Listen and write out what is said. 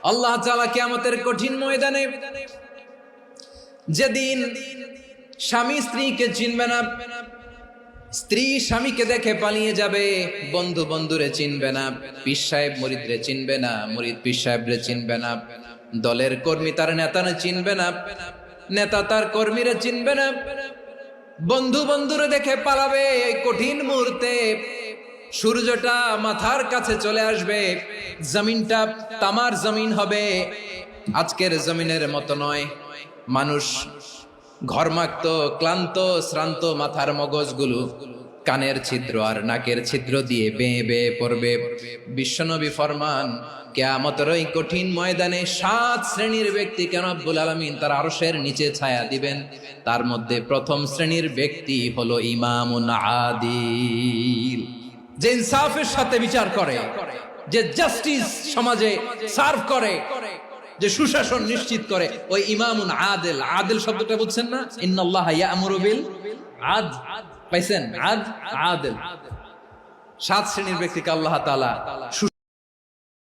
আল্লাহ তাআলা কিয়ামতের কঠিন ময়দানে যেদিন স্বামী স্ত্রীকে চিনবে না, স্ত্রী স্বামীকে দেখে পালিয়ে যাবে, বন্ধু বন্ধুরে চিনবে না, পীর সাহেব মুরিদরে চিনবে না, মুরিদ পীর সাহেবরে চিনবে না, দলের কর্মী তার নেতারে চিনবে না, নেতা তার কর্মীরে চিনবে না, বন্ধু বন্ধুরে দেখে পালাবে। এই কঠিন মুহূর্তে সূর্যটা মাথার কাছে চলে আসবে, জমিনটা তামার জমিন হবে, আজকের জমিনের মতো নয়। মানুষ ঘর্মাক্ত, ক্লান্ত, শ্রান্ত মাথার মগজগুলো কানের ছিদ্র আর নাকের ছিদ্র দিয়ে বেয়ে বেয়ে পড়বে। বিশ্বনবী ফরমান, কিয়ামতের ওই কঠিন ময়দানে 7 শ্রেণীর ব্যক্তিকে রব্বুল আলামিন তার আরশের নিচে ছায়া দিবেন। তার মধ্যে প্রথম শ্রেণীর ব্যক্তি হলো ইমামুন আদিল, যে ইনসাফের সাথে বিচার করে, যে জাস্টিস সমাজে সার্ভ করে, যে সুশাসন নিশ্চিত করে, ওই ইমামুন আদিল। আদিল শব্দটা বুঝছেন না? ইন্নাল্লাহা ইয়া'মুরু বিল আদল, পাইছেন? আদিল। 7 শ্রেণীর ব্যক্তিকে আল্লাহ তাআলা